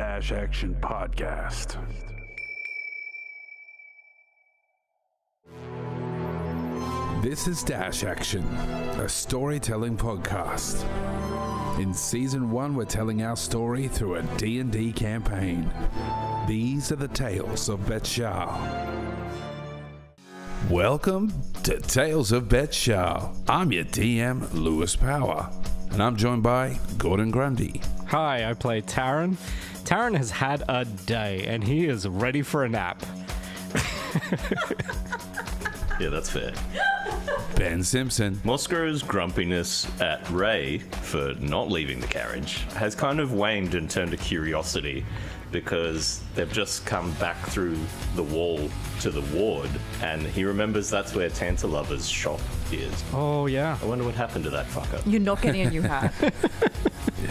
Dash Action Podcast. This is Dash Action, a storytelling podcast. In Season 1, we're telling our story through a D&D campaign. These are the Tales of Bet Shah. Welcome to Tales of Bet Shah. I'm your DM, Lewis Power, and I'm joined by Gordon Grundy. Hi, I play Tarun. Tarun has had a day, and he is ready for a nap. Yeah, that's fair. Ben Simpson. Moscow's grumpiness at Rhey for not leaving the carriage has kind of waned and turned to curiosity because they've just come back through the wall to the ward, and he remembers that's where Tantalover's shop is. Oh, yeah. I wonder what happened to that fucker. You're not getting a new hat.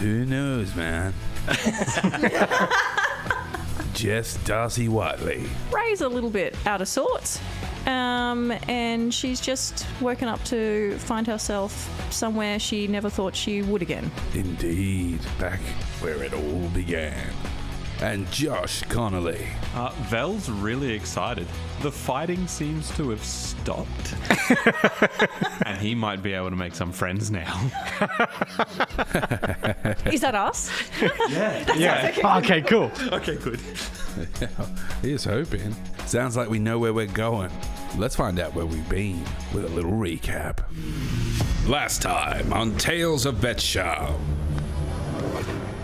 Who knows, man? Just Darcy Whiteley. Ray's a little bit out of sorts. And she's just woken up to find herself somewhere she never thought she would again. Indeed, back where it all began. And Josh Connolly. Vel's really excited. The fighting seems to have stopped. And he might be able to make some friends now. Is that us? Yeah. Okay, cool. Okay, good. Here's hoping. Sounds like we know where we're going. Let's find out where we've been with a little recap. Last time on Tales of Bet Shah.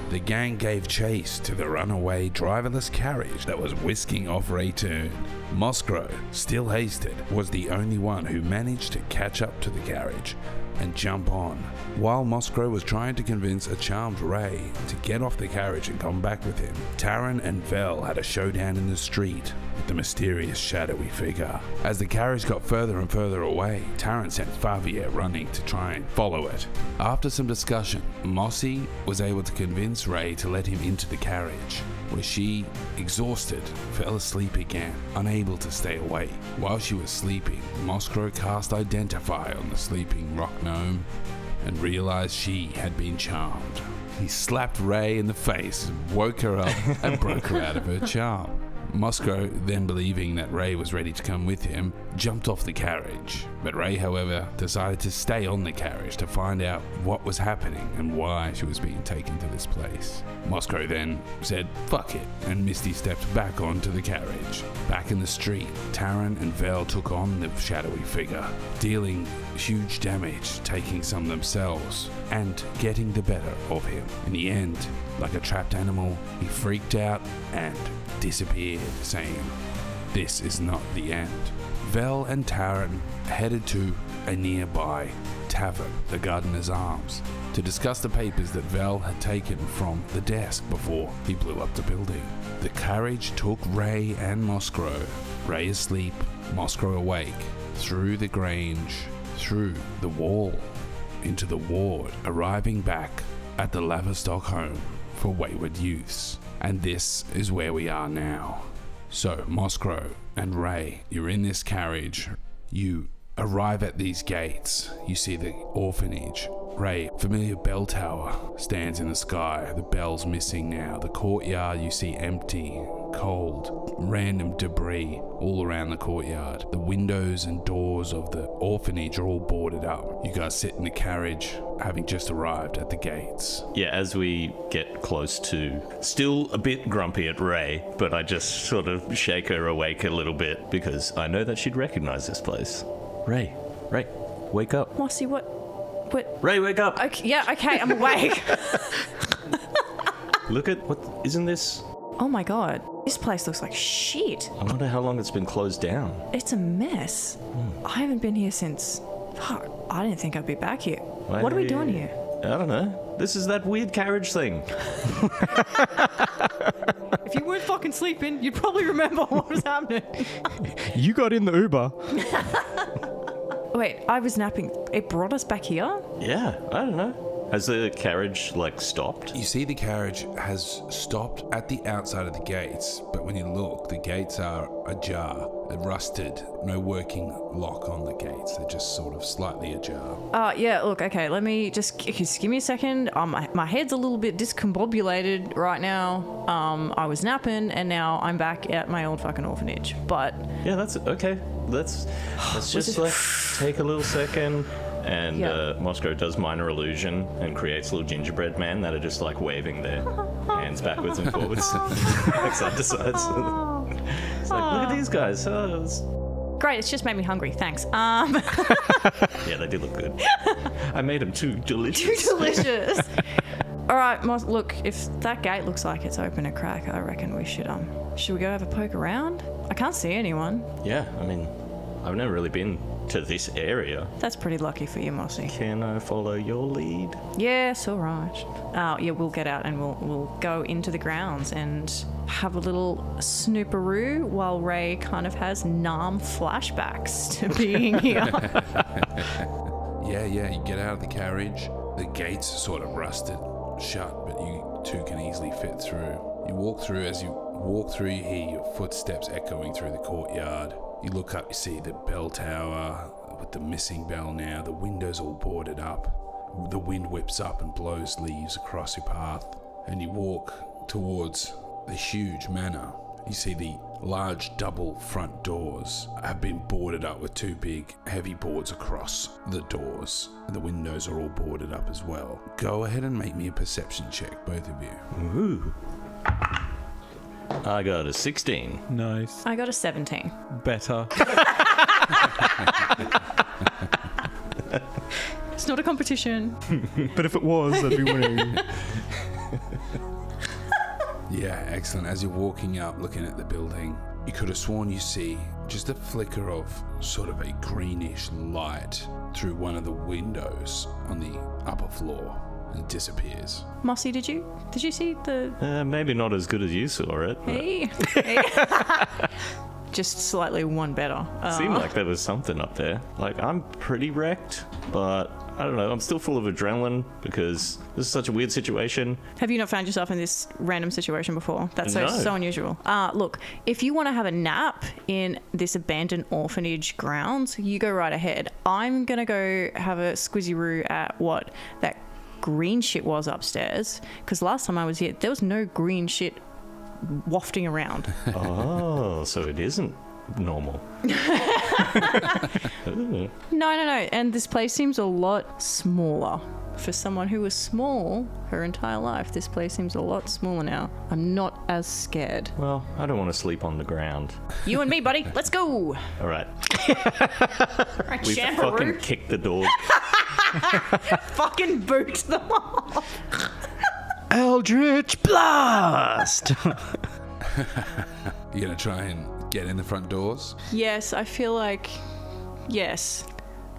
The gang gave chase to the runaway driverless carriage that was whisking off Rheytun. Moscow, still hasted, was the only one who managed to catch up to the carriage and jump on. While Moscow was trying to convince a charmed Rhey to get off the carriage and come back with him, Tarun and Vel had a showdown in the street with the mysterious shadowy figure. As the carriage got further and further away, Tarun sent Favier running to try and follow it. After some discussion, Mossy was able to convince Rhey to let him into the carriage, where she, exhausted, fell asleep again, unable to stay awake. While she was sleeping, Moscow cast Identify on the sleeping rock gnome and realized she had been charmed. He slapped Rhey in the face, woke her up, and broke her out of her charm. Moscow, then believing that Rhey was ready to come with him, jumped off the carriage. But Rhey, however, decided to stay on the carriage to find out what was happening and why she was being taken to this place. Moscow then said, "Fuck it," and Misty stepped back onto the carriage. Back in the street, Tarun and Vel took on the shadowy figure, dealing huge damage, taking some themselves, and getting the better of him. In the end, like a trapped animal, he freaked out and disappeared, saying, "This is not the end." Vel and Tarun headed to a nearby tavern, the Gardener's Arms, to discuss the papers that Vel had taken from the desk before he blew up the building. The carriage took Rhey and Moscow, Rhey asleep, Moscow awake, through the grange, through the wall, into the ward, arriving back at the Laverstock home for wayward youths. And this is where we are now. So, Moscow and Rhey, you're in this carriage. You arrive at these gates. You see the orphanage. Rhey, familiar bell tower stands in the sky. The bell's missing now. The courtyard you see empty, cold, random debris all around the courtyard. The windows and doors of the orphanage are all boarded up. You guys sit in the carriage, having just arrived at the gates. Yeah, as we get close to, still a bit grumpy at Rhey, but I just sort of shake her awake a little bit because I know that she'd recognize this place. Rhey, wake up. Mossy, what? Rhey, wake up. Okay, yeah, okay, I'm awake. Look at isn't this? Oh my god, this place looks like shit. I wonder how long it's been closed down. It's a mess. I haven't been here since... Fuck, I didn't think I'd be back here. What are we doing here? I don't know. This is that weird carriage thing. If you weren't fucking sleeping, you'd probably remember what was happening. You got in the Uber. Wait, I was napping. It brought us back here? Yeah, I don't know. Has the carriage, stopped? You see the carriage has stopped at the outside of the gates, but when you look, the gates are ajar, rusted, no working lock on the gates. They're just sort of slightly ajar. Yeah, look, okay, let me just give me a second. My head's a little bit discombobulated right now. I was napping, and now I'm back at my old fucking orphanage. But Yeah, that's okay. Let's just take a little second. And Moscow does minor illusion and creates little gingerbread men that are just waving their hands backwards and forwards, side to side. It's look at these guys. great, it's just made me hungry. Thanks. Yeah, they did look good. I made them too delicious. Too delicious. All right, look, if that gate looks like it's open a crack, I reckon we should we go have a poke around? I can't see anyone. Yeah, I mean, I've never really been to this area. That's pretty lucky for you, Mossy. Can I follow your lead? Yes, all right. Yeah, we'll get out and we'll go into the grounds and have a little snooperoo while Rhey kind of has numb flashbacks to being here. Yeah, you get out of the carriage. The gates are sort of rusted shut, but you two can easily fit through. You walk through. As you walk through, you hear your footsteps echoing through the courtyard. You look up, you see the bell tower with the missing bell now. The windows all boarded up. The wind whips up and blows leaves across your path. And you walk towards the huge manor. You see the large double front doors have been boarded up with two big heavy boards across the doors. The windows are all boarded up as well. Go ahead and make me a perception check, both of you. Ooh. I got a 16. Nice. I got a 17. Better. It's not a competition. But if it was, I'd be winning. Yeah, excellent. As you're walking up, looking at the building, you could have sworn you see just a flicker of sort of a greenish light through one of the windows on the upper floor, and it disappears. Mossy, did you see the... Maybe not as good as you saw it. But Hey. Just slightly one better. seemed like there was something up there. I'm pretty wrecked, but I don't know. I'm still full of adrenaline because this is such a weird situation. Have you not found yourself in this random situation before? That's No. so unusual. Look, if you want to have a nap in this abandoned orphanage grounds, you go right ahead. I'm going to go have a squizzy-roo at what that green shit was upstairs, because last time I was here, there was no green shit wafting around. Oh, so it isn't normal. No. And this place seems a lot smaller. For someone who was small her entire life, this place seems a lot smaller now. I'm not as scared. Well, I don't want to sleep on the ground. You and me, buddy. Let's go. All right. Right, We fucking kicked the door. fucking boot them off. Eldritch Blast! You gonna try and get in the front doors? Yes, I feel like... Yes.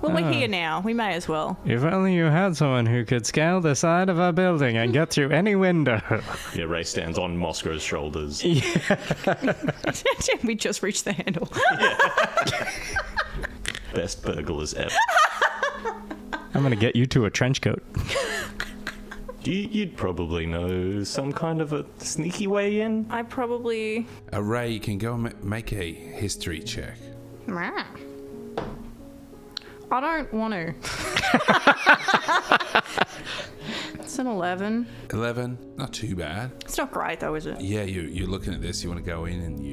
Well, we're here now. We may as well. If only you had someone who could scale the side of a building and get through any window. Yeah, Rhey stands on Moscow's shoulders. We just reached the handle. Best burglars ever. I'm gonna get you to a trench coat. You'd probably know some kind of a sneaky way in. I probably... Rhey, you can go and make a history check. I don't want to. It's an 11. 11, not too bad. It's not great though, is it? Yeah, you're looking at this, you want to go in and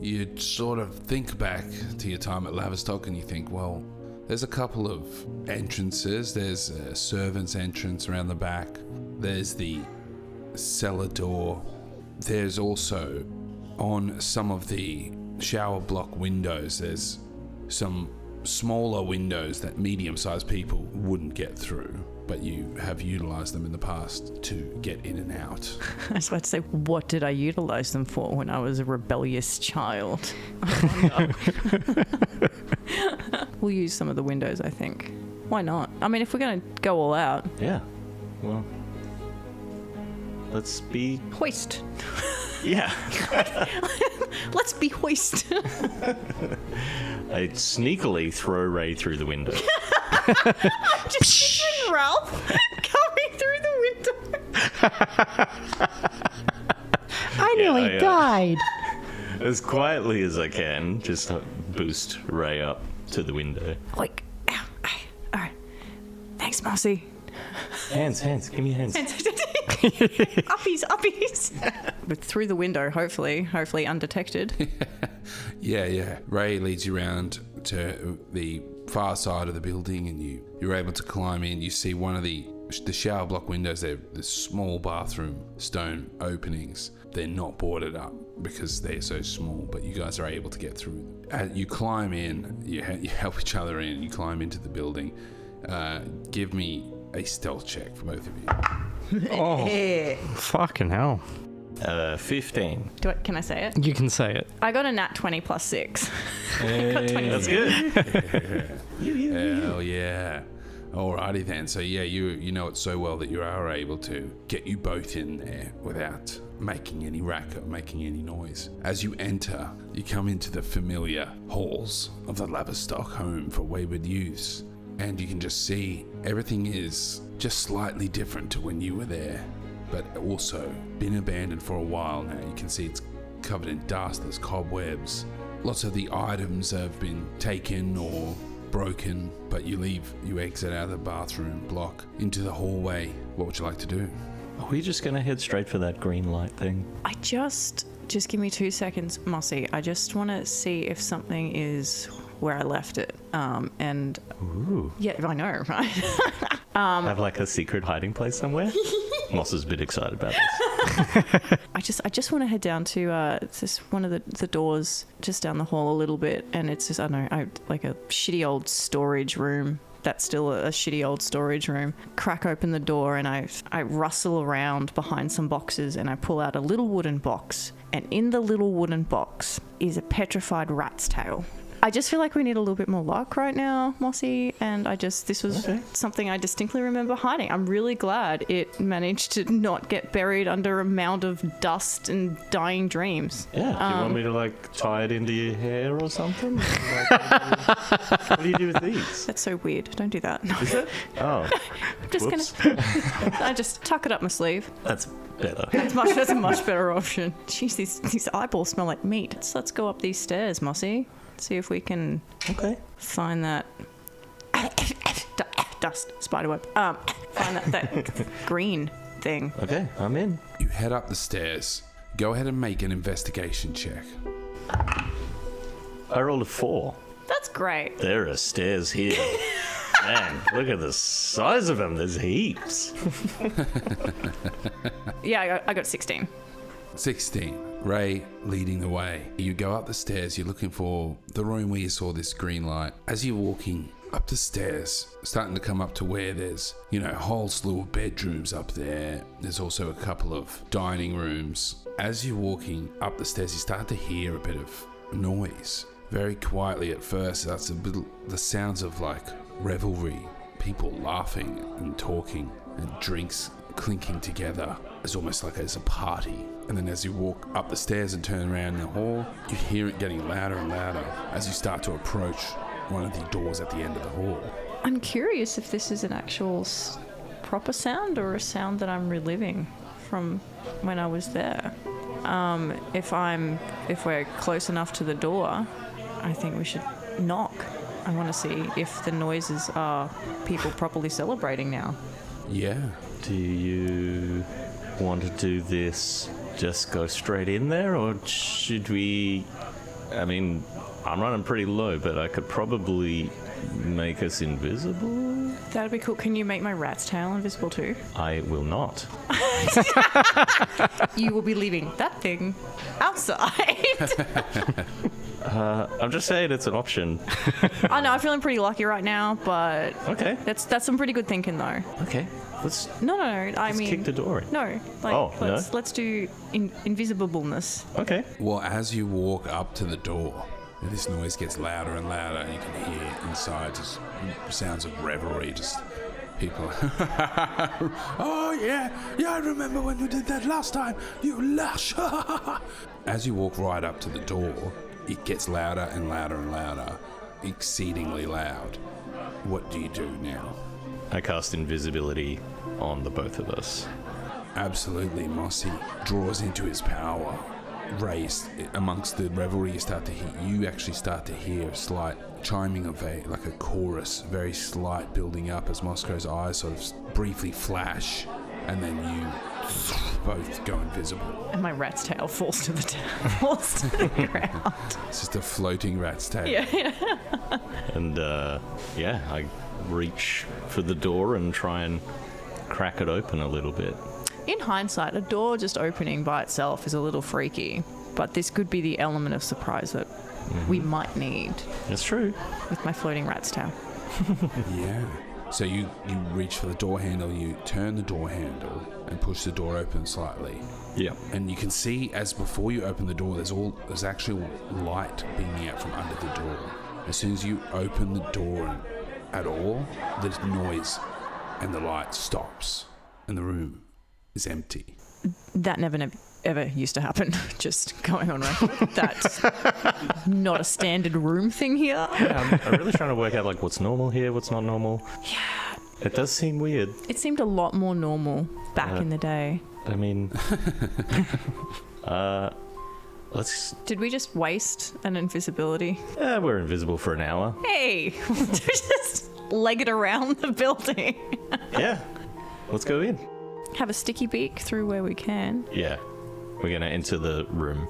you sort of think back to your time at Laverstock and you think, well, there's a couple of entrances. There's a servant's entrance around the back. There's the cellar door. There's also, on some of the shower block windows, there's some smaller windows that medium-sized people wouldn't get through, but you have utilized them in the past to get in and out. I was about to say, what did I utilize them for when I was a rebellious child? We'll use some of the windows, I think. Why not? I mean, if we're going to go all out. Yeah. Well, let's be... Hoist. Yeah. Let's be hoist. I sneakily throw Rhey through the window. Just picturing Ralph coming through the window. I nearly died. As quietly as I can, just boost Rhey up to the window. Like, ow, ow, all right. Thanks, Mossy. Hands, give me your hands. Uppies. But through the window, hopefully undetected. Yeah. Rhey leads you around to the far side of the building, and you're able to climb in. You see one of the shower block windows. They're the small bathroom stone openings. They're not boarded up because they're so small, but you guys are able to get through. You climb in. You help each other in. You climb into the building. Give me a stealth check for both of you. Oh, fucking hell. 15. Can I say it? You can say it. I got a nat 20 plus 6. That's good. Hell yeah. Alrighty then. So yeah, you know it so well that you are able to get you both in there without making any racket, making any noise. As you enter, you come into the familiar halls of the Laverstock home for wayward youths, and you can just see everything is just slightly different to when you were there, but also been abandoned for a while now. You can see it's covered in dust, there's cobwebs. Lots of the items have been taken or broken, but you exit out of the bathroom block into the hallway. What would you like to do? Are we just going to head straight for that green light thing? I just give me 2 seconds, Mossy. I just want to see if something is where I left it. And Ooh. yeah, I know, right? Have like a secret hiding place somewhere? Moss is a bit excited about this. I just want to head down to it's just one of the doors just down the hall a little bit, and it's just, I don't know, like a shitty old storage room. That's still a shitty old storage room. Crack open the door, and I rustle around behind some boxes, and I pull out a little wooden box, and in the little wooden box is a petrified rat's tail. I just feel like we need a little bit more luck right now, Mossy, and this was something I distinctly remember hiding. I'm really glad it managed to not get buried under a mound of dust and dying dreams. Yeah, do you want me to like tie it into your hair or something? What do you do with these? That's so weird. Don't do that. No. Is it? Oh. I'm just Whoops. I just tuck it up my sleeve. That's better. That's a much better option. Jeez, these eyeballs smell like meat. Let's go up these stairs, Mossy. See if we can find that dust spiderweb. Find that green thing. Okay, I'm in. You head up the stairs. Go ahead and make an investigation check. I rolled a 4. That's great. There are stairs here. Man, look at the size of them. There's heaps. Yeah, I got 16. 16. Rhey leading the way. You go up the stairs. You're looking for the room where you saw this green light. As you're walking up the stairs, starting to come up to where there's, a whole slew of bedrooms up there. There's also a couple of dining rooms. As you're walking up the stairs, you start to hear a bit of noise. Very quietly at first, that's the sounds of like revelry, people laughing and talking, and drinks clinking together. It's almost like it's a party. And then as you walk up the stairs and turn around in the hall, you hear it getting louder and louder as you start to approach one of the doors at the end of the hall. I'm curious if this is an actual proper sound or a sound that I'm reliving from when I was there. If we're close enough to the door, I think we should knock. I want to see if the noises are people properly celebrating now. Yeah. Do you want to do this, just go straight in there, or should we... I'm running pretty low, but I could probably make us invisible. That'd be cool. Can you make my rat's tail invisible too? I will not. You will be leaving that thing outside. I'm just saying it's an option. I know, I'm feeling pretty lucky right now, but... Okay. That's some pretty good thinking, though. Okay. Let's kick the door in. No. Let's do invisibleness. Okay. Well, as you walk up to the door, this noise gets louder and louder, and you can hear inside just sounds of revelry, just people. Oh, yeah, I remember when you did that last time, you lush. As you walk right up to the door, it gets louder and louder and louder, exceedingly loud. What do you do now? I cast invisibility on the both of us. Absolutely, Mossy draws into his power. Rhey, amongst the revelry you actually start to hear a slight chiming of a chorus, very slight building up as Mosco's eyes sort of briefly flash, and then you both go invisible. And my rat's tail falls to the ground. It's just a floating rat's tail. Yeah. And I reach for the door and try and crack it open a little bit. In hindsight, a door just opening by itself is a little freaky, but this could be the element of surprise that we might need It's true. with my floating rat's tail. Yeah. So you reach for the door handle, you turn the door handle and push the door open slightly. Yeah. And you can see, as before you open the door, there's actual light beaming out from under the door. As soon as you open the door at all, there's noise and the light stops and the room is empty. That never ever used to happen. Just going on record. That's not a standard room thing here. I'm really trying to work out what's normal here, what's not normal. Yeah. It does seem weird. It seemed a lot more normal back in the day. I mean, let's. Did we just waste an invisibility? We're invisible for an hour. Hey, just leg it around the building. Yeah. Let's go in. Have a sticky beak through where we can. Yeah. We're going to enter the room.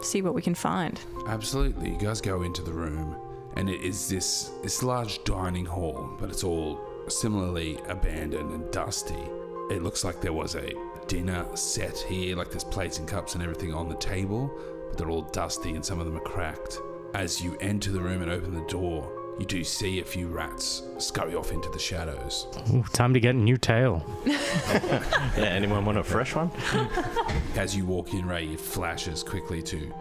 See what we can find. Absolutely. You guys go into the room, and it is this large dining hall, but it's all similarly abandoned and dusty. It looks like there was a dinner set here, like there's plates and cups and everything on the table, but they're all dusty and some of them are cracked. As you enter the room and open the door, you do see a few rats scurry off into the shadows. Ooh, time to get a new tail. Yeah, anyone want a fresh one? As you walk in, Rhey, it flashes quickly to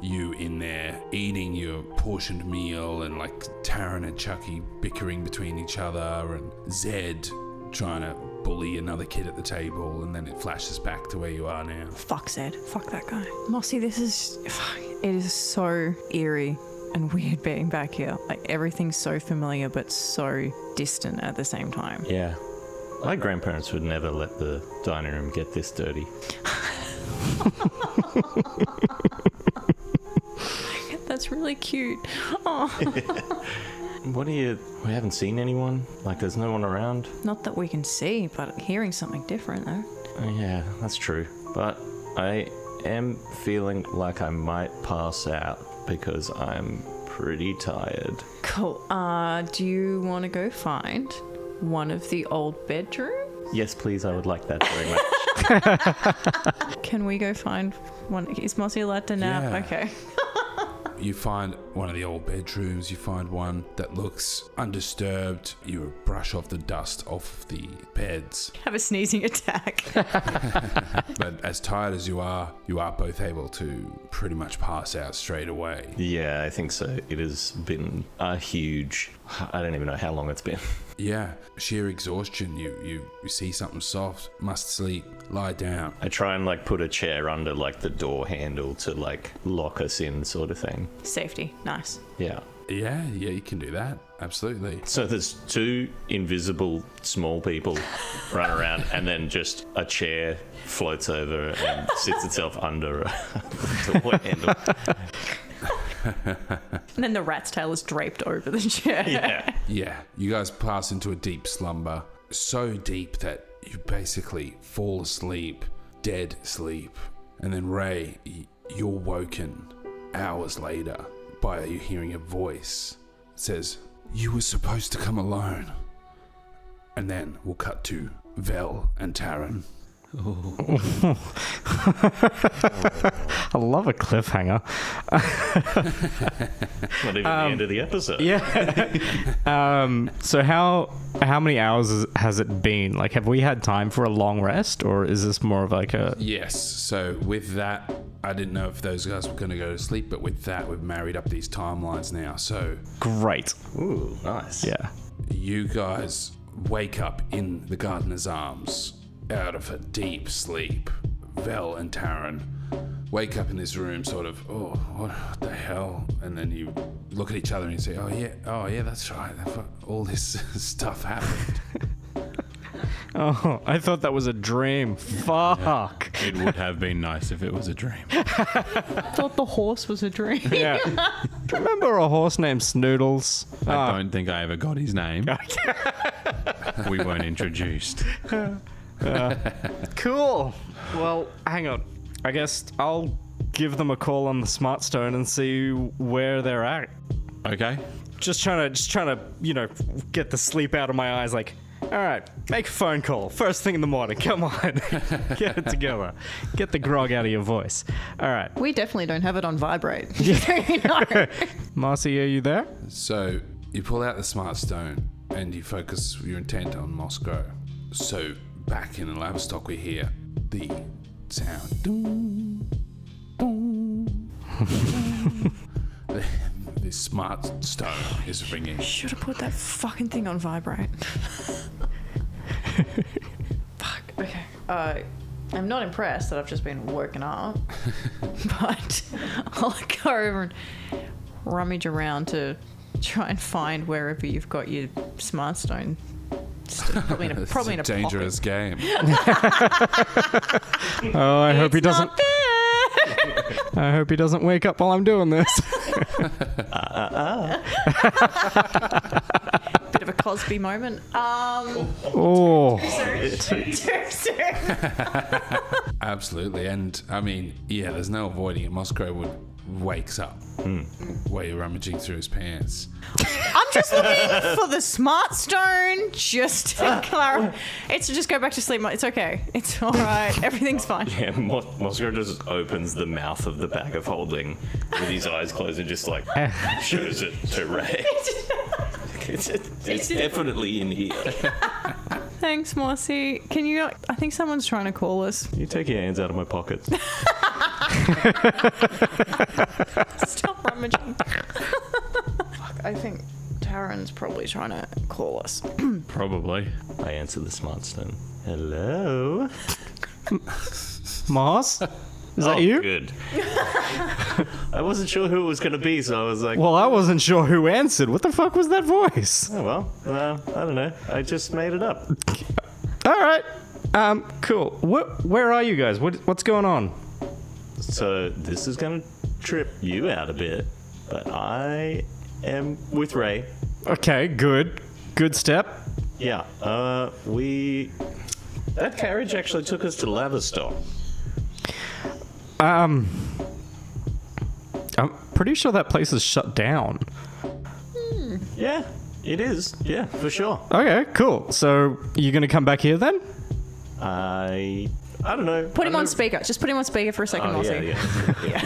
you in there eating your portioned meal, and Tarun and Chucky bickering between each other, and Zed trying to bully another kid at the table, and then it flashes back to where you are now. Fuck Zed. Fuck that guy. Mossy, it is so eerie and weird being back here. Everything's so familiar but so distant at the same time. Yeah. My grandparents would never let the dining room get this dirty. That's really cute. Oh. We haven't seen anyone? There's no one around? Not that we can see, but hearing something different though. Yeah, that's true. But I am feeling like I might pass out because I'm pretty tired. Cool. Do you want to go find one of the old bedrooms? Yes, please, I would like that very much. Can we go find one? Is Mossy allowed to nap? Yeah. Okay. You find one of the old bedrooms, you find one that looks undisturbed. You brush off the dust off the beds. Have a sneezing attack. But as tired as you are both able to pretty much pass out straight away. Yeah, I think so. It has been a huge... I don't even know how long it's been. Yeah, sheer exhaustion. You see something soft, must sleep, lie down. I try and put a chair under the door handle to lock us in, sort of thing. Safety. Nice. Yeah. Yeah, you can do that. Absolutely. So there's two invisible small people run around, and then just a chair floats over and sits itself under a door handle. And then the rat's tail is draped over the chair. Yeah. Yeah, you guys pass into a deep slumber. So deep that you basically fall asleep, dead sleep. And then Rhey, you're woken hours later by you hearing a voice. It says, "You were supposed to come alone." And then we'll cut to Vel and Tarun. I love a cliffhanger. Not even the end of the episode. Yeah. So how many hours has it been? Have we had time for a long rest, or is this more of a... Yes, so with that, I didn't know if those guys were going to go to sleep, but with that, we've married up these timelines now. So Great. Ooh, nice. Yeah. you guys wake up in the gardener's arms out of a deep sleep. Vel and Tarun wake up in this room sort of, oh, what the hell? And then you look at each other and you say, oh yeah, that's right. All this stuff happened. Oh, I thought that was a dream. Fuck. It would have been nice if it was a dream. I thought the horse was a dream. Yeah. Remember a horse named Snoodles? I don't think I ever got his name. We weren't introduced. Cool. Well, hang on. I guess I'll give them a call on the Smart Stone and see where they're at. Okay. Just trying to, get the sleep out of my eyes. Like, all right, make a phone call first thing in the morning. Come on, get it together. Get the grog out of your voice. All right, We definitely don't have it on vibrate. Marcy, are you there? So you pull out the Smart Stone and you focus your intent on Moscow. So back in the Laverstock, we hear the sound. Doom, doom, doom. The Smart Stone is ringing. Should have put that fucking thing on vibrate. Fuck. Okay. I'm not impressed that I've just been woken up, but I'll go over and rummage around to try and find wherever you've got your Smart Stone. Probably in a, It's probably in a a dangerous game. Oh, I hope he It's doesn't. not there. I hope he doesn't wake up while I'm doing this. Bit of a Cosby moment. Oh, Too soon. Absolutely. And I mean, yeah, there's no avoiding it. Moscow wakes up while you're rummaging through his pants. I'm just looking for the Smart Stone. Just to clarify. It's just go back to sleep. It's okay. It's all right. Everything's fine. Yeah, Moscow just opens the mouth of the bag of holding with his eyes closed and just like shows it to Rhey. It's definitely in here. Thanks, Mossy. Can you? I think someone's trying to call us. You take your hands out of my pockets. Stop rummaging. Fuck, I think Taryn's probably trying to call us. Probably. I answer the Smart Stone. Hello? Mars? Is that you? Good. I wasn't sure who it was going to be, so I was like, Well, I wasn't sure who answered. What the fuck was that voice? oh, well, I don't know. I just made it up. All right. Cool. Where are you guys? What's going on? So this is going to trip you out a bit, but I am with Rhey. Okay, good. Good step. Yeah, that carriage actually took us to Laverstock. I'm pretty sure that place is shut down. Yeah, it is. Yeah, for sure. Okay, cool. So you gonna come back here then? I don't know. Put him on speaker. Just put him on speaker for a second, Oh, Mossy. yeah.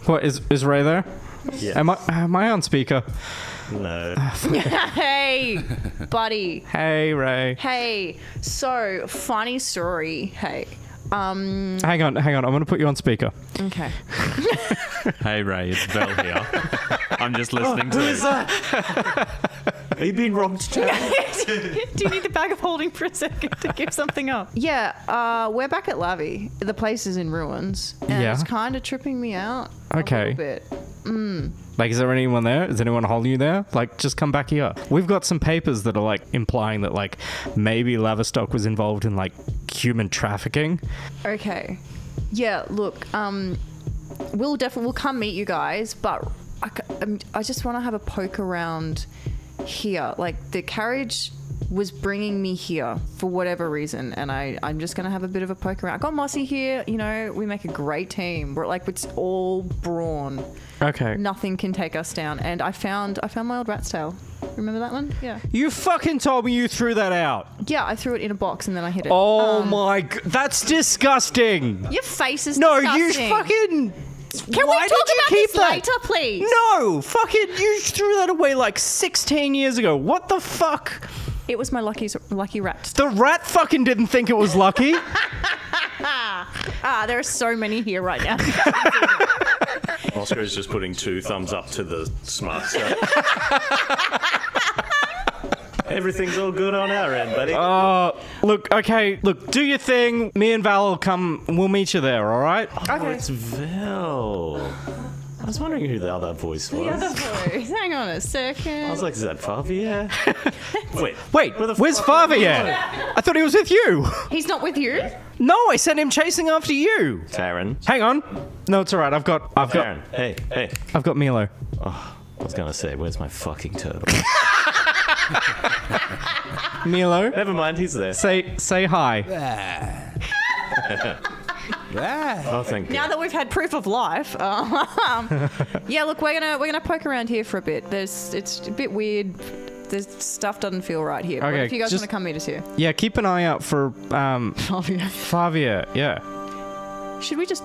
What is Rhey there? Yes. Am I on speaker? No. Hey, buddy. Hey, Rhey. Hey. So funny story. Hey. Hang on. I'm gonna put you on speaker. Okay. Hey, Rhey, it's Vel here. I'm just listening to it. Are you being wrong to tell? Do you need the bag of holding for a second to give something up? Yeah, we're back at Lavi. The place is in ruins. And Yeah. it's kind of tripping me out Okay. a little bit. Like, is there anyone there? Is anyone holding you there? Like, just come back here. We've got some papers that are, like, implying that, like, maybe Laverstock was involved in, like, human trafficking. Okay. Yeah, look, we'll come meet you guys, but I just want to have a poke around here. Like, the carriage was bringing me here for whatever reason, and I'm just going to have a bit of a poke around. I got Mossy here, we make a great team. We're like, it's all brawn. Okay. Nothing can take us down. And I found my old rat's tail. Remember that one? Yeah. You fucking told me you threw that out. Yeah, I threw it in a box and then I hid it. Oh my god, that's disgusting. Your face is No, disgusting. you fucking... Can Why we did talk you about keep this that? later, please? No, fucking, you threw that away like 16 years ago. What the fuck? It was my lucky rat. The rat fucking didn't think it was lucky. There are so many here right now. Oscar's just putting 2 thumbs up to the Smart Stone. Everything's all good on our end, buddy. Look, do your thing. Me and Val will come. We'll meet you there, all right? Oh, it's Vel. I was wondering who the other voice was. The other voice. Hang on a second. I was like, is that Favier? Wait. Wait, where's Father yet? I thought he was with you. He's not with you? No, I sent him chasing after you. Taryn. Hang on. No, it's all right. I've got Taryn. Hey. I've got Milo. I was going to say, where's my fucking turtle? Milo, Never mind, he's there. say hi. Oh, thank Now God. that we've had proof of life, yeah. Look, we're gonna poke around here for a bit. It's a bit weird. There's stuff doesn't feel right here. But Okay, if you guys just- want to come meet us here, Yeah, keep an eye out for Favier. Yeah. should we just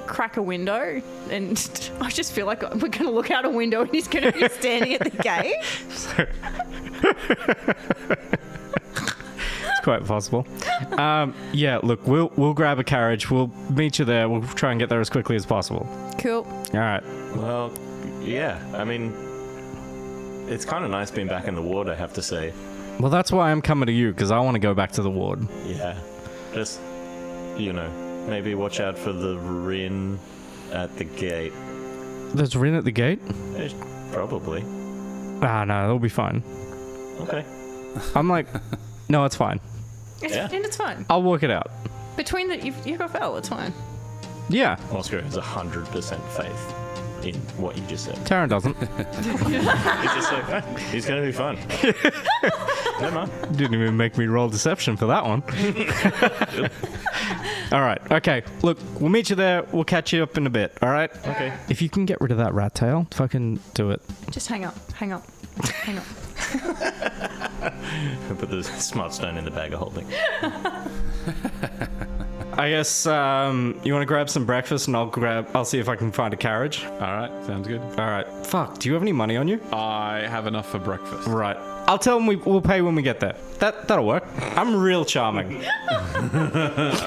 crack a window? And I just feel like we're gonna look out a window and he's gonna be standing at the gate. It's quite possible. Yeah, look, we'll grab a carriage. We'll meet you there. We'll try and get there as quickly as possible. Cool. All right. Well, yeah, I mean, it's kind of nice being back in the ward, I have to say. Well, that's why I'm coming to you, because I want to go back to the ward. Yeah. Just, maybe watch out for the Rin at the gate. There's Rin at the gate? Probably. Ah, no, it'll be fine. Okay. I'm like, no, it's fine. Yeah. And it's fine. I'll work it out. Between you've got Vel, it's fine. Yeah, Moscow has 100% faith in what you just said. Taryn doesn't. He's just like, he's going to be fun. Never mind. Didn't even make me roll deception for that one. All right. Okay. Look, we'll meet you there. We'll catch you up in a bit. All right. Okay. If you can get rid of that rat tail, fucking do it. Just hang up. Put the smart stone in the bag of holding. I guess you want to grab some breakfast, and I'll see if I can find a carriage. All right, sounds good. All right. Fuck. Do you have any money on you? I have enough for breakfast. Right. I'll tell them we'll pay when we get there. That'll work. I'm real charming. All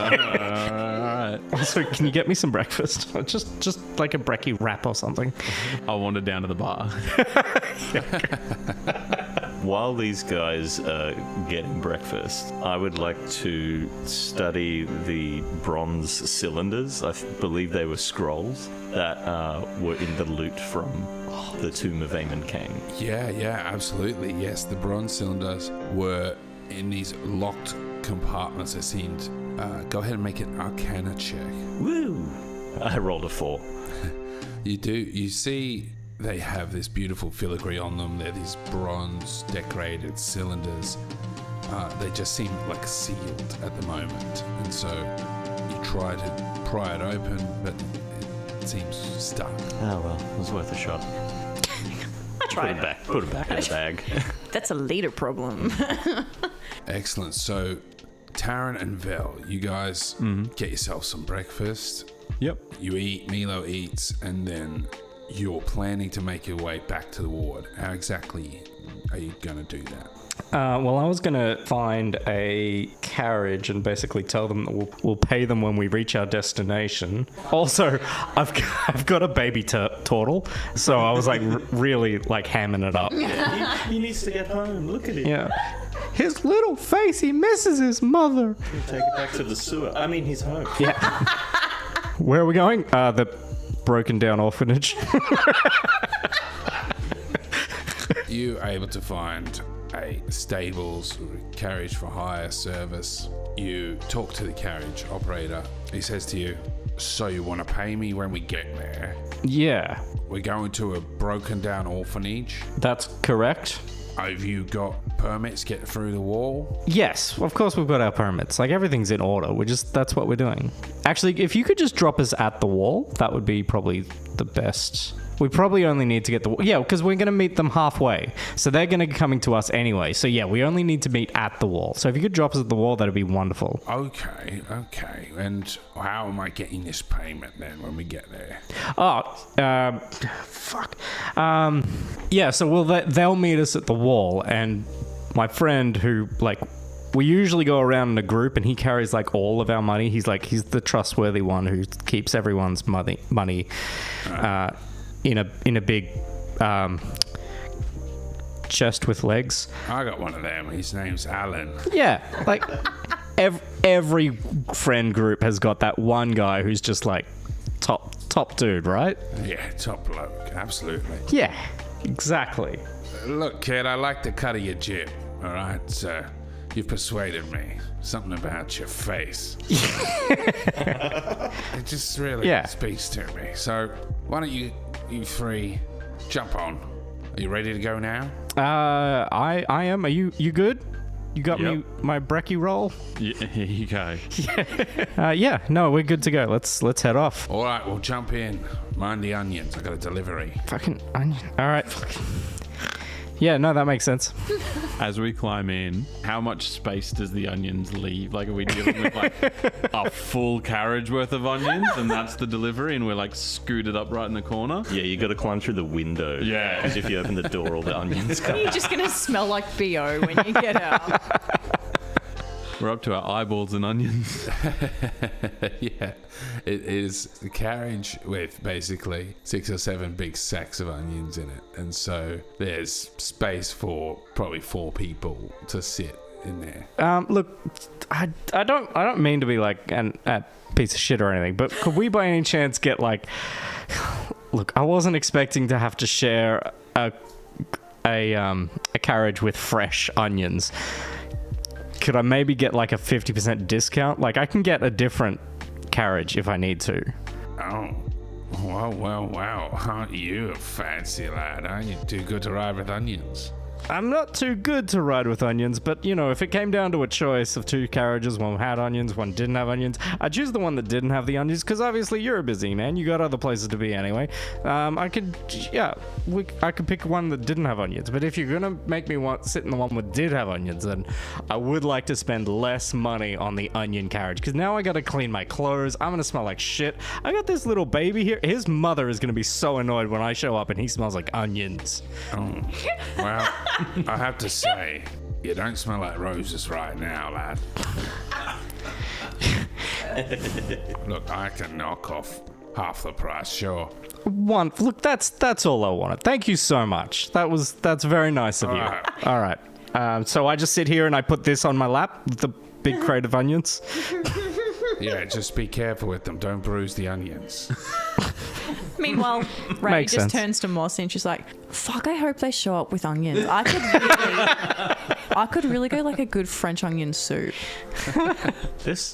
right. Also, can you get me some breakfast? Just like a brekkie wrap or something. I'll wander down to the bar. While these guys are getting breakfast, I would like to study the bronze cylinders. I believe they were scrolls that were in the loot from the tomb of Eamon Kane. Yeah, absolutely. Yes, the bronze cylinders were in these locked compartments, it seemed. Go ahead and make an Arcana check. Woo! I rolled a 4. You do. You see they have this beautiful filigree on them. They're these bronze decorated cylinders. They just seem like sealed at the moment. And so you try to pry it open, but it seems stuck. Oh well, it was worth a shot. I tried. Put it back in the bag. That's a leader problem. Excellent. So, Tarun and Vel, you guys get yourself some breakfast. Yep. You eat, Milo eats, and then you're planning to make your way back to the ward. How exactly are you going to do that? Well, I was going to find a carriage and basically tell them that we'll pay them when we reach our destination. Also, I've got a baby turtle, so I was like really like hamming it up. He needs to get home. Look at it. Yeah. His little face, he misses his mother. Take it back to the sewer. I mean, he's home. Yeah. Where are we going? The broken down orphanage. You are able to find a stables or a carriage for hire service. You talk to the carriage operator. He says to you, so you want to pay me when we get there? Yeah, We're going to a broken down orphanage. that's correct. Have you got permits to get through the wall? Yes, of course we've got our permits. Like everything's in order. That's what we're doing. Actually, if you could just drop us at the wall, that would be probably the best. We probably only need to get because we're going to meet them halfway. So they're going to be coming to us anyway. So yeah, we only need to meet at the wall. So if you could drop us at the wall, that'd be wonderful. Okay. And how am I getting this payment then when we get there? Fuck. Yeah, so they'll meet us at the wall, and my friend who, like, we usually go around in a group, and he carries, like, all of our money. He's the trustworthy one who keeps everyone's money in a big chest with legs. I got one of them. His name's Alan. Yeah, like every friend group has got that one guy who's just like top dude, right? Yeah, top bloke, absolutely. Yeah, exactly. Look, kid, I like the cut of your jib, all right? So, you've persuaded me. Something about your face. It just really speaks to me. So, why don't you three jump on? Are you ready to go now? I am. Are you good? You got me my brekkie roll? Yeah, here you go. Yeah, no, we're good to go. Let's head off. All right, we'll jump in. Mind the onions. I got a delivery. Fucking onion. All right. Yeah, no, that makes sense. As we climb in, how much space does the onions leave? Like, are we dealing with like a full carriage worth of onions, and that's the delivery, and we're like scooted up right in the corner? Yeah, you got to climb through the window. Yeah. Because if you open the door, all the onions come. You're just going to smell like BO when you get out. We're up to our eyeballs in onions. Yeah, it is a carriage with basically 6 or 7 big sacks of onions in it, and so there's space for probably 4 people to sit in there. Look, I don't mean to be like a piece of shit or anything, but could we by any chance get like, look, I wasn't expecting to have to share a carriage with fresh onions. Could I maybe get like a 50% discount? Like, I can get a different carriage if I need to. Oh, wow. Aren't you a fancy lad? Aren't you too good to ride with onions? I'm not too good to ride with onions, but, you know, if it came down to a choice of 2 carriages, one had onions, one didn't have onions, I'd choose the one that didn't have the onions, because obviously you're a busy man. You got other places to be anyway. I could pick one that didn't have onions, but if you're going to make me sit in the one that did have onions, then I would like to spend less money on the onion carriage, because now I got to clean my clothes. I'm going to smell like shit. I got this little baby here. His mother is going to be so annoyed when I show up and he smells like onions. Oh, well... I have to say, you don't smell like roses right now, lad. Look, I can knock off half the price, sure. Look, that's all I wanted. Thank you so much. That's very nice of you. All right. So I just sit here and I put this on my lap, the big crate of onions. Yeah, just be careful with them. Don't bruise the onions. Meanwhile, Rhey Makes just sense. turns to Moss and she's like, fuck, I hope they show up with onions. I could really go like a good French onion soup.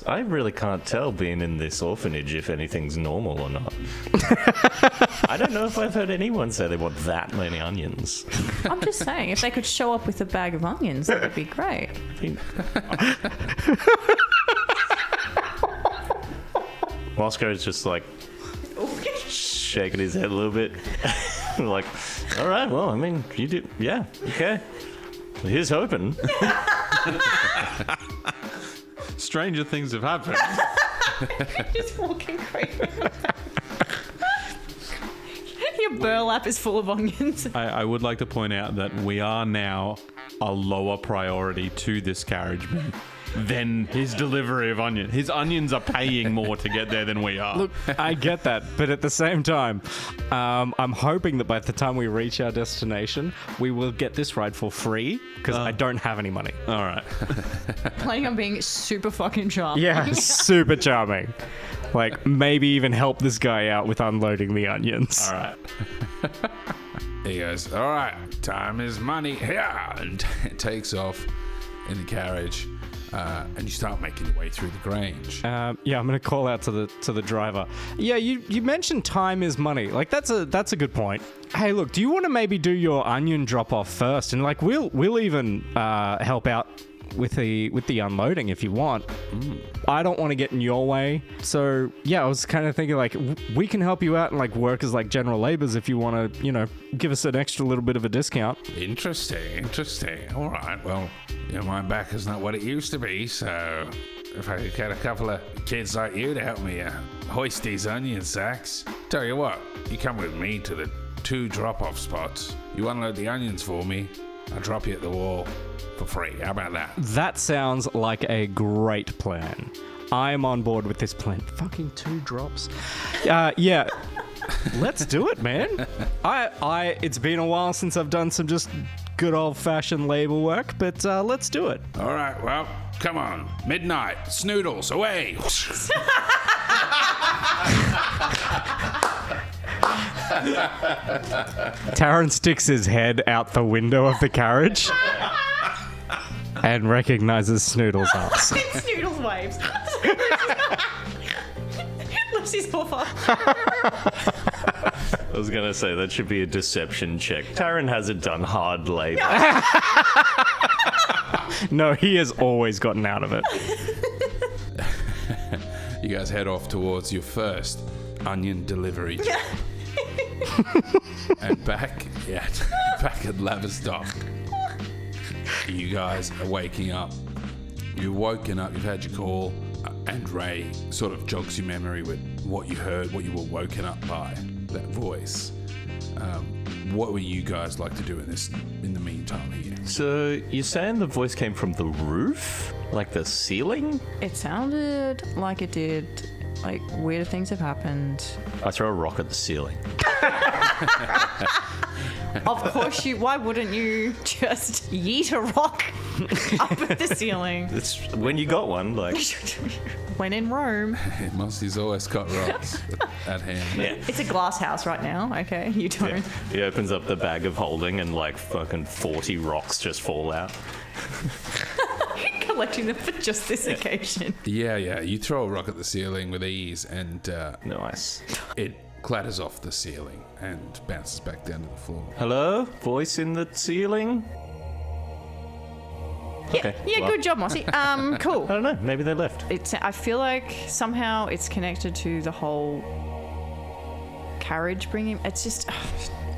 I really can't tell being in this orphanage if anything's normal or not. I don't know if I've heard anyone say they want that many onions. I'm just saying, if they could show up with a bag of onions, that would be great. Moscow's just like shaking his head a little bit. Like, all right, well, I mean, you did, yeah, okay. Well, here's hoping. Stranger things have happened. Just walking crazy. Your burlap is full of onions. I would like to point out that we are now a lower priority to this carriageman than his delivery of onions. His onions are paying more to get there than we are. Look, I get that, but at the same time, I'm hoping that by the time we reach our destination, we will get this ride for free, because I don't have any money. All right. Planning on being super fucking charming. Yeah, super charming. Like, maybe even help this guy out with unloading the onions. All right. He goes, all right, time is money. Yeah, and takes off in the carriage. And you start making your way through the Grange. Yeah, I'm gonna call out to the driver. Yeah, you mentioned time is money. Like, that's a good point. Hey, look, do you want to maybe do your onion drop off first, and like we'll even help out with the unloading if you want. I don't want to get in your way, so yeah, I was kind of thinking like we can help you out and like work as like general laborers if you want to, you know, give us an extra little bit of a discount. Interesting. All right, well, you know, my back is not what it used to be, so if I could get a couple of kids like you to help me hoist these onion sacks. Tell you what, you come with me to the 2 drop-off spots. You unload the onions for me, I'll drop you at the wall for free. How about that? That sounds like a great plan. I am on board with this plan. Fucking 2 drops. Yeah. Let's do it, man. It's been a while since I've done some just good old-fashioned labor work, but let's do it. All right, well, come on. Midnight, snoodles, away. Tarun sticks his head out the window of the carriage and recognizes Snoodle's ass. Snoodles waves. Lucy's offer. I was gonna say that should be a deception check. Taryn hasn't done hard labor. No, he has always gotten out of it. You guys head off towards your first onion delivery. And back at Laverstock, you guys are waking up. You've woken up, you've had your call, and Rhey sort of jogs your memory with what you heard, what you were woken up by, that voice. What would you guys like to do in the meantime here? So you're saying the voice came from the roof? Like the ceiling? It sounded like it did. Like, weird things have happened. I throw a rock at the ceiling. Of course you... Why wouldn't you just yeet a rock up at the ceiling? It's when you got one, like... When in Rome. Mossy's always got rocks at hand. Yeah. It's a glass house right now, okay? You don't. He opens up the bag of holding and like fucking 40 rocks just fall out. Collecting them for just this occasion. Yeah. You throw a rock at the ceiling with ease, and Nice. it clatters off the ceiling and bounces back down to the floor. Hello? Voice in the ceiling? Okay, Yeah, well, good job, Mossy. Cool. I don't know. Maybe they left. I feel like somehow it's connected to the whole carriage bringing. It's just...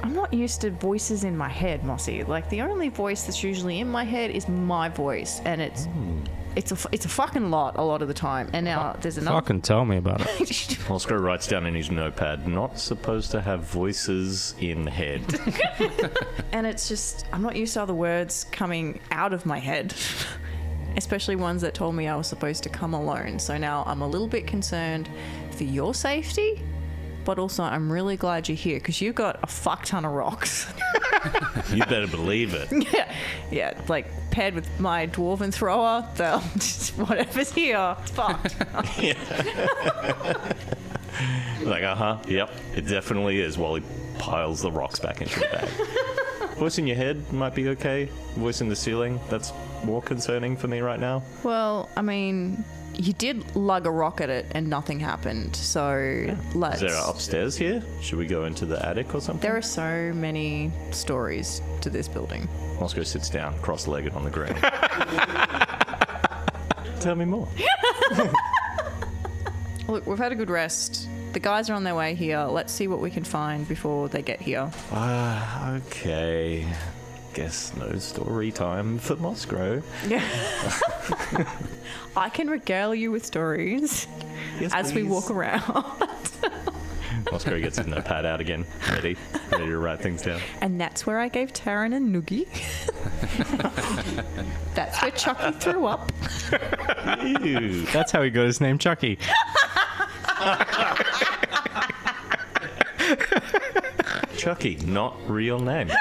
I'm not used to voices in my head, Mossy. Like, the only voice that's usually in my head is my voice, and it's a fucking lot a lot of the time. And now there's another... Fucking tell me about it. Oscar writes down in his notepad, not supposed to have voices in head. And it's just... I'm not used to other words coming out of my head. Especially ones that told me I was supposed to come alone. So now I'm a little bit concerned for your safety. But also, I'm really glad you're here because you've got a fuck ton of rocks. You better believe it. Yeah, like paired with my dwarven thrower, they'll just whatever's here, it's fucked. Like, yep, it definitely is, while he piles the rocks back into the bag. Voice in your head might be okay. Voice in the ceiling, that's more concerning for me right now. Well, I mean, you did lug a rock at it and nothing happened, so let's... Is there upstairs here? Should we go into the attic or something? There are so many stories to this building. Moscow sits down, cross-legged on the ground. Tell me more. Look, we've had a good rest. The guys are on their way here. Let's see what we can find before they get here. Okay. Guess no story time for Moscow. Yeah. I can regale you with stories as we walk around. Moscow gets his notepad out again, ready to write things down. And that's where I gave Taryn a noogie. That's where Chucky threw up. Ew. That's how he got his name, Chucky. Chucky, not real name.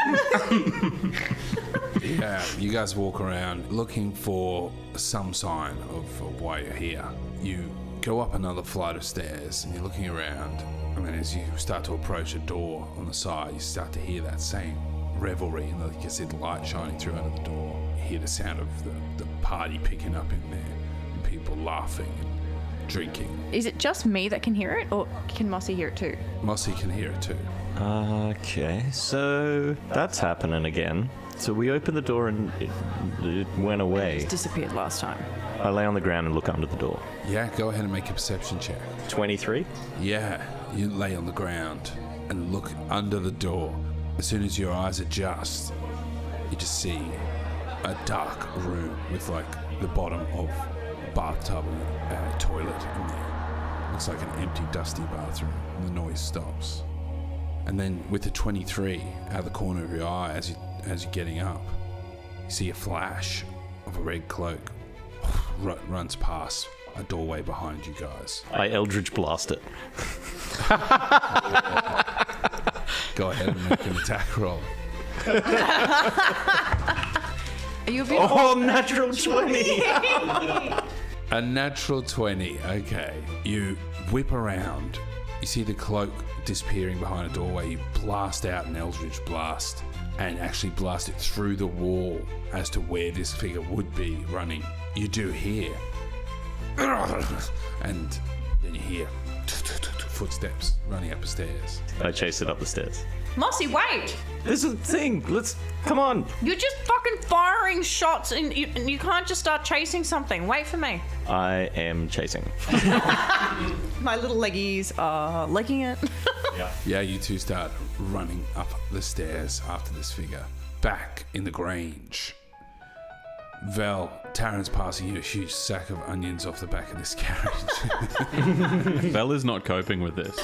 Yeah, you guys walk around looking for some sign of why you're here. You go up another flight of stairs and you're looking around, and then as you start to approach a door on the side, you start to hear that same revelry, and you can see the light shining through under the door. You hear the sound of the party picking up in there, and people laughing and drinking. Is it just me that can hear it, or can Mossy hear it too? Mossy can hear it too. Okay, so that's happening again. So we opened the door and it went away. It disappeared last time. I lay on the ground and look under the door. Yeah, go ahead and make a perception check. 23? Yeah, you lay on the ground and look under the door. As soon as your eyes adjust, you just see a dark room with like the bottom of a bathtub and a toilet in there. Looks like an empty, dusty bathroom, and the noise stops. And then with the 23 out of the corner of your eye, as you're getting up, you see a flash of a red cloak runs past a doorway behind you guys. I Eldritch Blast it. Go ahead and make an attack roll. Are you a bit... Oh, natural 20! A natural 20. Okay. You whip around. You see the cloak disappearing behind a doorway. You blast out an Eldritch blast and actually blast it through the wall as to where this figure would be running. You do hear. And then you hear footsteps running up the stairs. I chase it up the stairs. Mossy, wait! This is the thing. Come on. You're just fucking firing shots and you can't just start chasing something. Wait for me. I am chasing. My little leggies are legging it. Yeah, you two start running up the stairs after this figure. Back in the Grange. Vel, Taryn's passing you a huge sack of onions off the back of this carriage. Vel is not coping with this.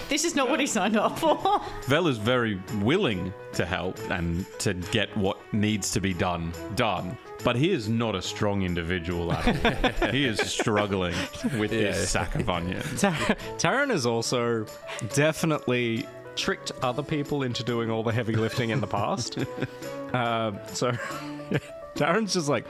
This is not what he signed up for. Vel is very willing to help and to get what needs to be done. But he is not a strong individual at all. He is struggling with this sack of onions. Taryn has also definitely tricked other people into doing all the heavy lifting in the past. So Taryn's just like,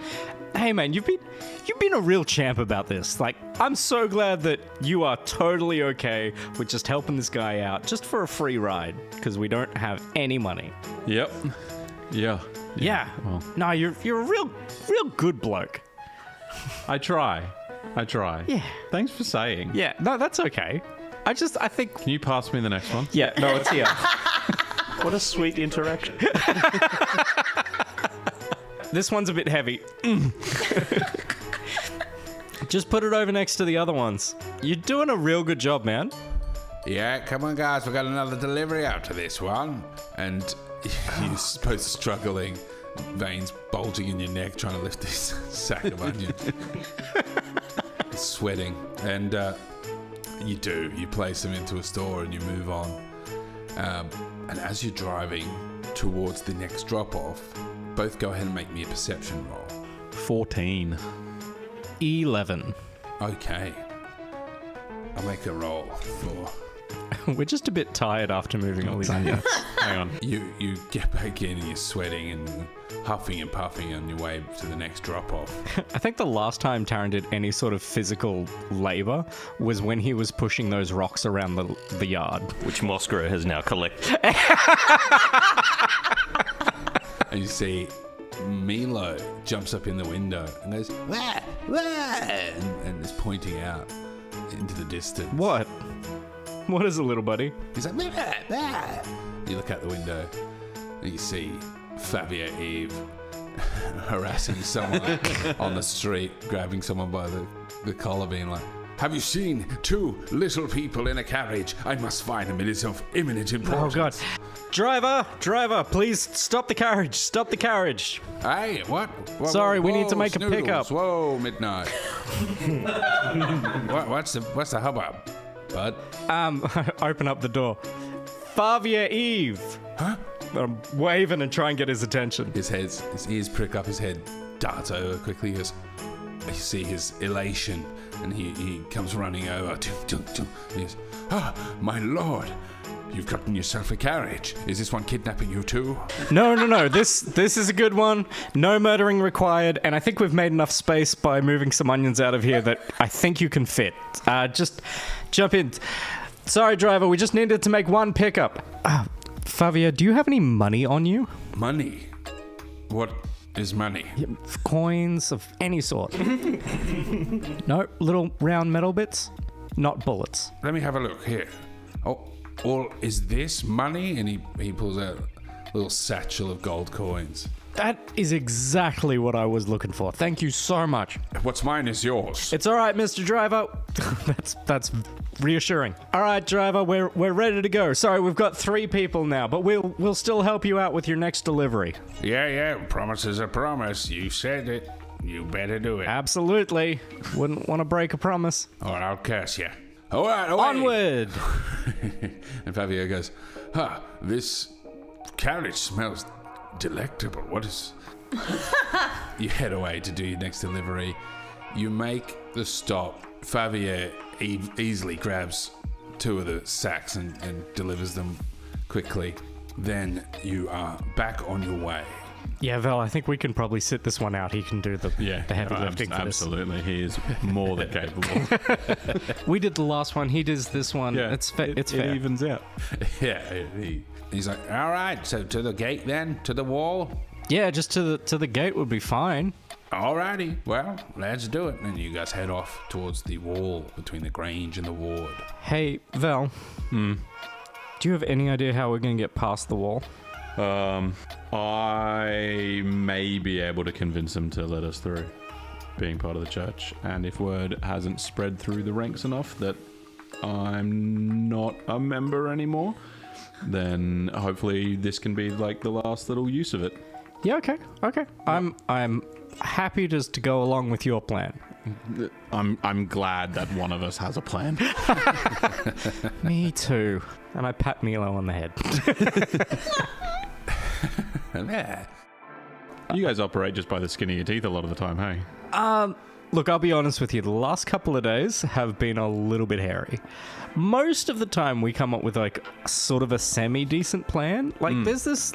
hey man, you've been a real champ about this. Like, I'm so glad that you are totally okay with just helping this guy out just for a free ride because we don't have any money. Yep. Yeah. Well. No, you're a real good bloke. I try. Yeah. Thanks for saying. Yeah, no, that's okay. I think. Can you pass me the next one? Yeah, no, it's here. What a sweet interaction. This one's a bit heavy. Just put it over next to the other ones. You're doing a real good job, man. Yeah, come on guys, we got another delivery out to this one. And you're supposed to struggling, veins bulging in your neck trying to lift this sack of onions. Sweating. And you place them into a store and you move on. And as you're driving towards the next drop-off, both go ahead and make me a perception roll. 14. 11. Okay. I'll make a roll for... We're just a bit tired after moving all these onions. Hang on. You get back in and you're sweating and huffing and puffing on your way to the next drop-off. I think the last time Taryn did any sort of physical labor was when he was pushing those rocks around the yard. Which Moskro has now collected. And you see Milo jumps up in the window and goes, wah, wah, and is pointing out into the distance. What? What is it, little buddy? He's like, wah, wah. You look out the window and you see Fabio Eve harassing someone on the street, grabbing someone by the collar, being like, have you seen two little people in a carriage? I must find them. It is of imminent importance. Oh, God. Driver, please stop the carriage. Stop the carriage. Hey, what? Sorry, we need to make a Snoodles. pickup. Whoa, midnight. What's the hubbub, bud? Open up the door. Fabia Eve. Huh? I'm waving and try and get his attention. His ears prick up, his head darts over quickly. You see his elation, and he comes running over. He goes, my lord, you've gotten yourself a carriage. Is this one kidnapping you too? No. This is a good one. No murdering required, and I think we've made enough space by moving some onions out of here that I think you can fit. Just jump in. Sorry, driver, we just needed to make one pickup. Favia, do you have any money on you? Money? What is money? Coins of any sort. No, little round metal bits, not bullets. Let me have a look here. Oh, well, is this money? And he pulls out a little satchel of gold coins. That is exactly what I was looking for. Thank you so much. What's mine is yours. It's all right, Mr. Driver. That's reassuring. All right, driver, we're ready to go. Sorry, we've got 3 people now, but we'll still help you out with your next delivery. Yeah, promise is a promise. You said it. You better do it. Absolutely. Wouldn't want to break a promise. All right, I'll curse you. All right, away. Onward. And Fabio goes, this carriage smells delectable. What is... You head away to do your next delivery. You make the stop. Fabio easily grabs 2 of the sacks and delivers them quickly. Then you are back on your way Yeah, Vel, I think we can probably sit this one out. He can do the heavy lifting for this. Absolutely. He is more than capable. We did the last one. He does this one. Yeah, It's fair. it fair. evens out. Yeah, he's like, all right, so to the gate then, to the wall. Yeah, just to the gate would be fine. Alrighty, well, let's do it. And you guys head off towards the wall between the Grange and the ward. Hey, Vel. Do you have any idea how we're going to get past the wall? I may be able to convince him to let us through, being part of the church. And if word hasn't spread through the ranks enough that I'm not a member anymore, then hopefully this can be like the last little use of it. Yeah, okay. I'm happy just to go along with your plan. I'm glad that one of us has a plan. Me too. And I pat Milo on the head. Yeah. You guys operate just by the skin of your teeth a lot of the time, hey? Look, I'll be honest with you. The last couple of days have been a little bit hairy. Most of the time we come up with like sort of a semi-decent plan. Like there's this...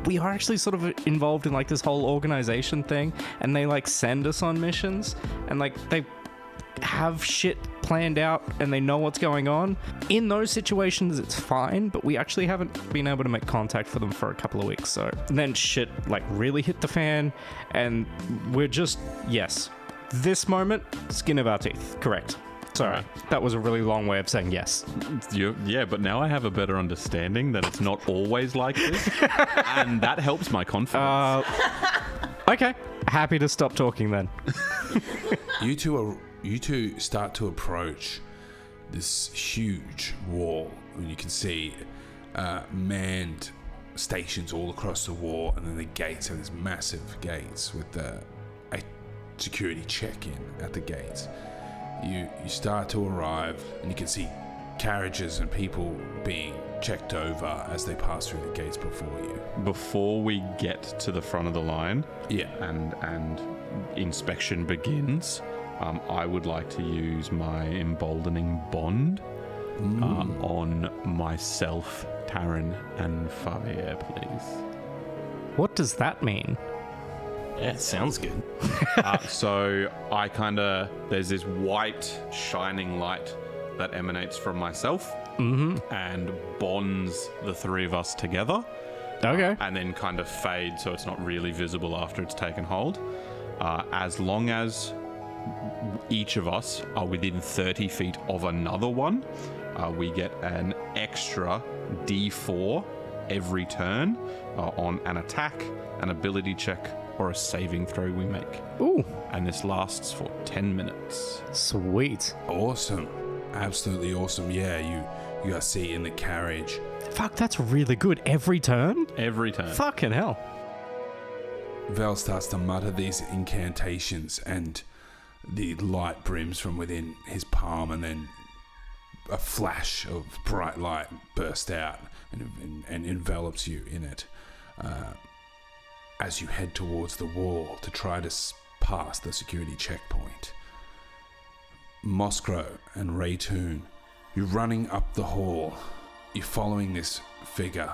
We are actually sort of involved in like this whole organization thing, and they like send us on missions, and like they have shit planned out and they know what's going on. In those situations it's fine, but we actually haven't been able to make contact for them for a couple of weeks. So and then shit like really hit the fan, and we're just, yes, this moment, skin of our teeth. Correct. Sorry, that was a really long way of saying yes. Yeah, but now I have a better understanding that it's not always like this, and that helps my confidence. Okay, happy to stop talking then. You two start to approach this huge wall, and you can see manned stations all across the wall, and then the gates are these massive gates with a security check-in at the gates. You start to arrive, and you can see carriages and people being checked over as they pass through the gates before you. Before we get to the front of the line, Yeah. and inspection begins, I would like to use my emboldening bond on myself, Tarun and Favier, please. What does that mean? Yeah, it sounds good. So I there's this white shining light that emanates from myself and bonds the three of us together. Okay. And then kind of fades so it's not really visible after it's taken hold. As long as each of us are within 30 feet of another one, we get an extra D4 every turn on an attack, an ability check, or a saving throw we make. Ooh. And this lasts for 10 minutes. Sweet. Awesome. Absolutely awesome. Yeah, you guys see in the carriage. Fuck, that's really good. Every turn? Every turn. Fucking hell. Vel starts to mutter these incantations, and the light brims from within his palm, and then a flash of bright light bursts out and envelops you in it as you head towards the wall to try to pass the security checkpoint. Moskro and Rheytun, you're running up the hall. You're following this figure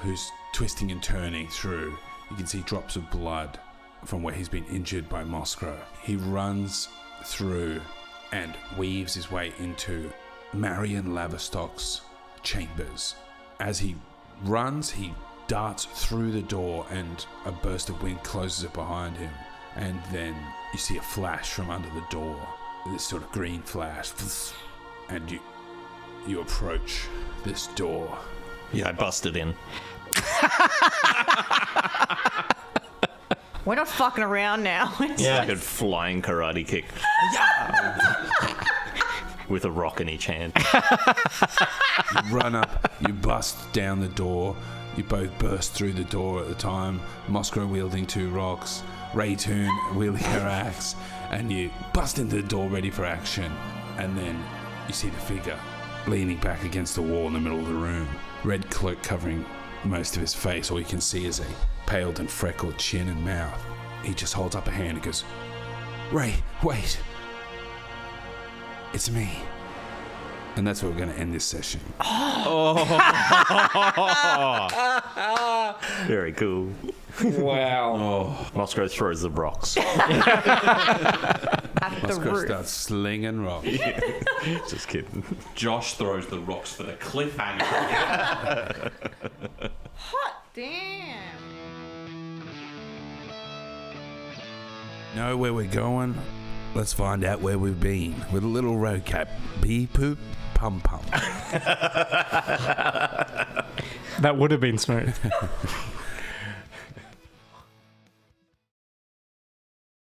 who's twisting and turning through. You can see drops of blood from where he's been injured by Moskro. He runs through and weaves his way into Marion Laverstock's chambers. As he runs, he darts through the door, and a burst of wind closes it behind him. And then you see a flash from under the door, this sort of green flash, and you approach this door. Yeah, I busted in. We're not fucking around now. Yeah. Good flying karate kick. With a rock in each hand. You run up, you bust down the door. You both burst through the door at the time. Moskro wielding 2 rocks, Rheytun wielding her axe, and you bust into the door ready for action. And then you see the figure leaning back against the wall in the middle of the room. Red cloak covering most of his face. All you can see is a paled and freckled chin and mouth. He just holds up a hand and goes, "Rhey, wait. It's me. And that's where we're going to end this session. Very cool. Wow. Moscow throws the rocks. At the Let's go roof. start slinging rocks. Just kidding. Josh throws the rocks for the cliffhanger. Hot damn. Know where we're going? Let's find out where we've been with a little road cap. Beep poop pum pum. That would have been smooth.